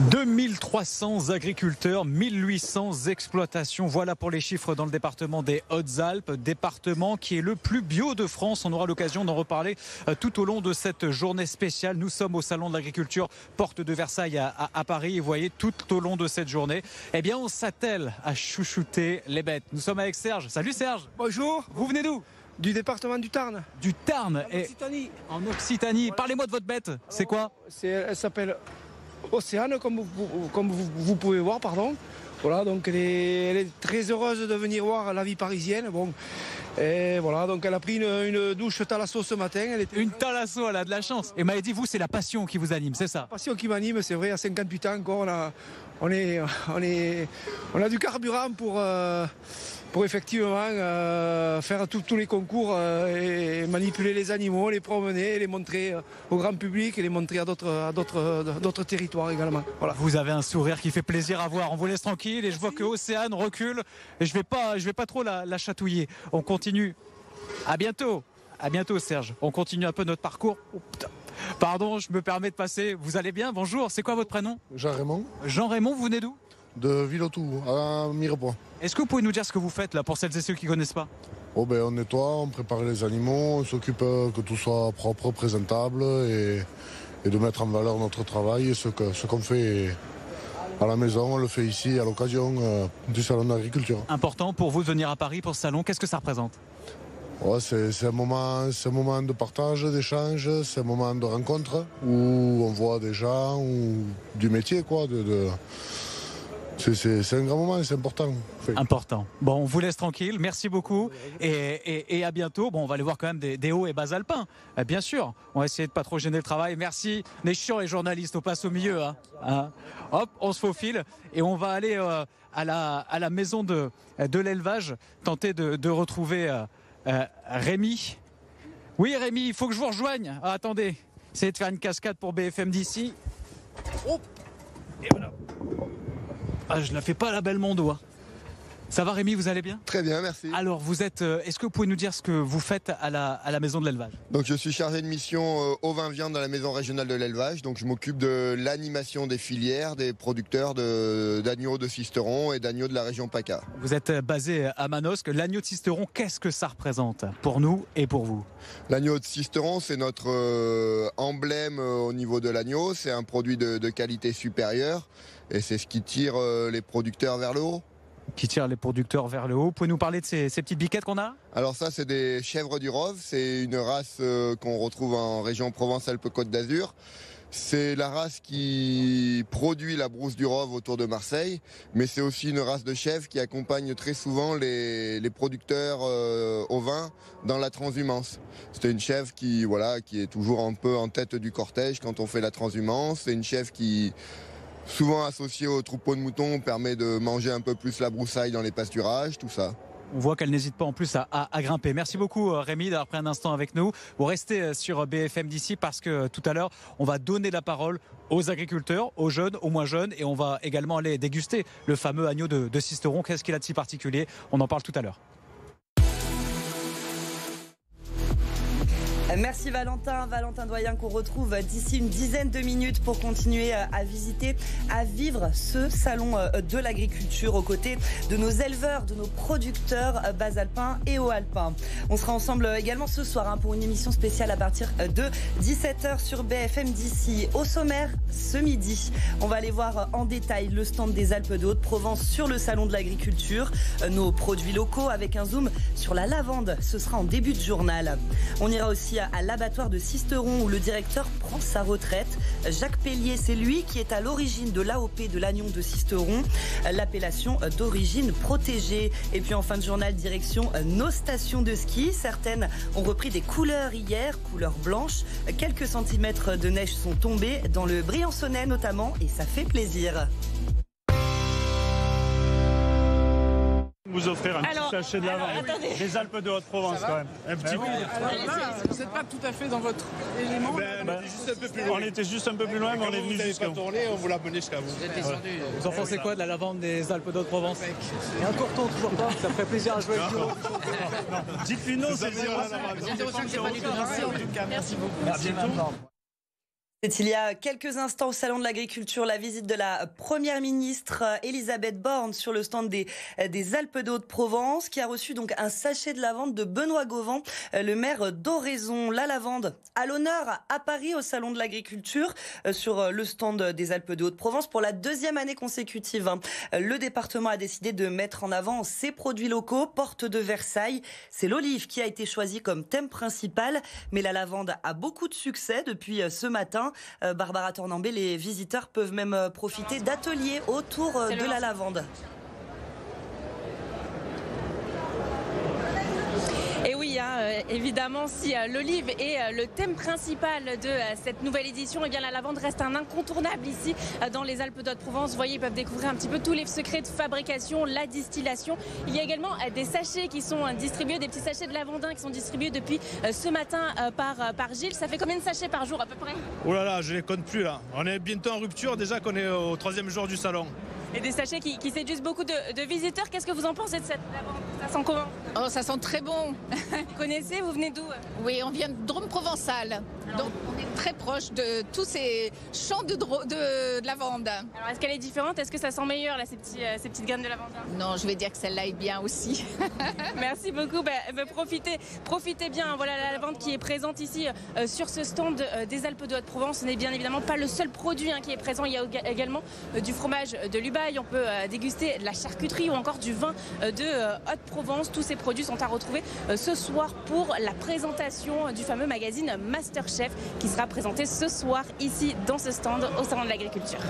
2300 agriculteurs, 1800 exploitations. Voilà pour les chiffres dans le département des Hautes-Alpes, département qui est le plus bio de France. On aura l'occasion d'en reparler tout au long de cette journée spéciale. Nous sommes au Salon de l'Agriculture, porte de Versailles à Paris. Et vous voyez, tout au long de cette journée, eh bien, on s'attelle à chouchouter les bêtes. Nous sommes avec Serge. Salut Serge. Bonjour. Vous venez d'où? Du département du Tarn. Du Tarn. En Occitanie. En Occitanie. Parlez-moi de votre bête. C'est quoi? Elle s'appelle Océane, comme vous pouvez voir, pardon. Voilà, donc elle est très heureuse de venir voir la vie parisienne. Bon, et voilà, donc elle a pris une douche Thalasso ce matin. Une Thalasso, elle a de la chance. Et m'avait dit, vous, c'est la passion qui vous anime, c'est ça? La passion qui m'anime, c'est vrai, à 58 ans encore, on a du carburant pour effectivement faire tous les concours et manipuler les animaux, les promener, les montrer au grand public et les montrer à d'autres territoires également. Voilà. Vous avez un sourire qui fait plaisir à voir. On vous laisse tranquille et je vois que Océane recule et je vais pas trop la chatouiller. On continue. À bientôt. À bientôt Serge. On continue un peu notre parcours. Oh, putain. Pardon, je me permets de passer. Vous allez bien? Bonjour. C'est quoi votre prénom? Jean-Raymond. Jean-Raymond, vous venez d'où? De Villautou, à Mirepoix. Est-ce que vous pouvez nous dire ce que vous faites là pour celles et ceux qui ne connaissent pas? Oh ben, on nettoie, on prépare les animaux, on s'occupe que tout soit propre, présentable et de mettre en valeur notre travail et ce qu'on fait à la maison, on le fait ici à l'occasion du Salon d'Agriculture. Important pour vous de venir à Paris pour ce salon, qu'est-ce que ça représente? Ouais, c'est un moment de partage, d'échange, c'est un moment de rencontre où on voit des gens, du métier quoi, c'est un grand moment, c'est important. Important. Bon, on vous laisse tranquille. Merci beaucoup et à bientôt. Bon, on va aller voir quand même des hauts et bas alpins. Bien sûr, on va essayer de pas trop gêner le travail. Merci. On est chiants les journalistes, on passe au milieu. Hein. Hop, on se faufile et on va aller à la maison de l'élevage, tenter de retrouver Rémi. Oui, Rémi, il faut que je vous rejoigne. Ah, attendez, essayez de faire une cascade pour BFM d'ici. Hop, et voilà. Ah, je ne la fais pas la belle mon doigt. Ça va Rémi, vous allez bien? Très bien, merci. Alors vous êtes, est-ce que vous pouvez nous dire ce que vous faites à la maison de l'élevage? Donc je suis chargé de mission ovin viande dans la maison régionale de l'élevage. Donc je m'occupe de l'animation des filières, des producteurs d'agneaux de Sisteron et d'agneaux de la région PACA. Vous êtes basé à Manosque. L'agneau de Sisteron, qu'est-ce que ça représente pour nous et pour vous? L'agneau de Sisteron, c'est notre emblème au niveau de l'agneau. C'est un produit de qualité supérieure et c'est ce qui tire les producteurs vers le haut. Qui tire les producteurs vers le haut. Vous pouvez nous parler de ces petites biquettes qu'on a? Alors ça, c'est des chèvres du Rove. C'est une race qu'on retrouve en région Provence-Alpes-Côte d'Azur. C'est la race qui produit la brousse du Rove autour de Marseille, mais c'est aussi une race de chèvre qui accompagne très souvent les producteurs ovins dans la transhumance. C'est une chèvre qui est toujours un peu en tête du cortège quand on fait la transhumance. C'est une chèvre qui, souvent associée au troupeau de moutons, permet de manger un peu plus la broussaille dans les pâturages, tout ça. On voit qu'elle n'hésite pas en plus à grimper. Merci beaucoup Rémi d'avoir pris un instant avec nous. Vous restez sur BFM d'ici parce que tout à l'heure, on va donner la parole aux agriculteurs, aux jeunes, aux moins jeunes et on va également aller déguster le fameux agneau de Sisteron. Qu'est-ce qu'il a de si particulier? On en parle tout à l'heure. Merci Valentin Doyen qu'on retrouve d'ici une dizaine de minutes pour continuer à visiter, à vivre ce salon de l'agriculture aux côtés de nos éleveurs, de nos producteurs basalpins et haut-alpins. On sera ensemble également ce soir pour une émission spéciale à partir de 17h sur BFM d'ici. Au sommaire, ce midi, on va aller voir en détail le stand des Alpes de Haute-Provence sur le salon de l'agriculture, nos produits locaux avec un zoom sur la lavande. Ce sera en début de journal. On ira aussi à l'abattoir de Sisteron où le directeur prend sa retraite. Jacques Pellier, c'est lui qui est à l'origine de l'AOP de l'agneau de Sisteron, l'appellation d'origine protégée. Et puis en fin de journal, direction nos stations de ski. Certaines ont repris des couleurs hier, couleurs blanches. Quelques centimètres de neige sont tombés dans le Briançonnais notamment et ça fait plaisir. Vous offrir un petit sachet de lavande. Les Alpes de Haute-Provence quand même. Un petit peu. Vous n'êtes pas tout à fait dans votre élément. On était juste un peu plus loin, mais on est venu jusqu'à vous. On vous l'a mené jusqu'à vous. Vous êtes descendu. Vous en pensez quoi de la lavande des Alpes de Haute-Provence? Et un courton, toujours pas. Ça ferait plaisir à jouer avec vous. Dites-lui non, c'est 05, c'est pas du tout. Merci beaucoup. Merci beaucoup. C'est il y a quelques instants au Salon de l'Agriculture, la visite de la Première ministre Elisabeth Borne sur le stand des Alpes de Haute-Provence, qui a reçu donc un sachet de lavande de Benoît Gauvin, le maire d'Oraison. La lavande à l'honneur à Paris au Salon de l'Agriculture, sur le stand des Alpes de Haute-Provence pour la 2e année consécutive. Le département a décidé de mettre en avant ses produits locaux. Porte de Versailles, c'est l'olive qui a été choisie comme thème principal, mais la lavande a beaucoup de succès depuis ce matin. Barbara Tornambé, les visiteurs peuvent même profiter d'ateliers autour de la lavande. Et oui, évidemment, si l'olive est le thème principal de cette nouvelle édition, eh bien la lavande reste un incontournable ici dans les Alpes de Haute-Provence. Vous voyez, ils peuvent découvrir un petit peu tous les secrets de fabrication, la distillation. Il y a également des sachets qui sont distribués, des petits sachets de lavandin qui sont distribués depuis ce matin par Gilles. Ça fait combien de sachets par jour à peu près? Oh là là, je les compte plus là. On est bientôt en rupture déjà qu'on est au 3e jour du salon. Et des sachets qui séduisent beaucoup de visiteurs. Qu'est-ce que vous en pensez de cette lavande? Ça sent comment? Oh, ça sent très bon. Vous connaissez? Vous venez d'où? Oui, on vient de Drôme provençal. Donc on est très proche de tous ces champs de lavande. Alors est-ce qu'elle est différente? Est-ce que ça sent meilleur là, ces petites graines de lavande? Non, je vais dire que celle-là est bien aussi. Merci beaucoup. Profitez bien. Voilà la lavande qui est présente ici sur ce stand des Alpes de Haute-Provence. Ce n'est bien évidemment pas le seul produit qui est présent. Il y a également du fromage de Lubaï. On peut déguster de la charcuterie ou encore du vin de Haute-Provence. Tous ces produits sont à retrouver ce soir pour la présentation du fameux magazine Masterchef qui sera présenté ce soir ici dans ce stand au Salon de l'Agriculture.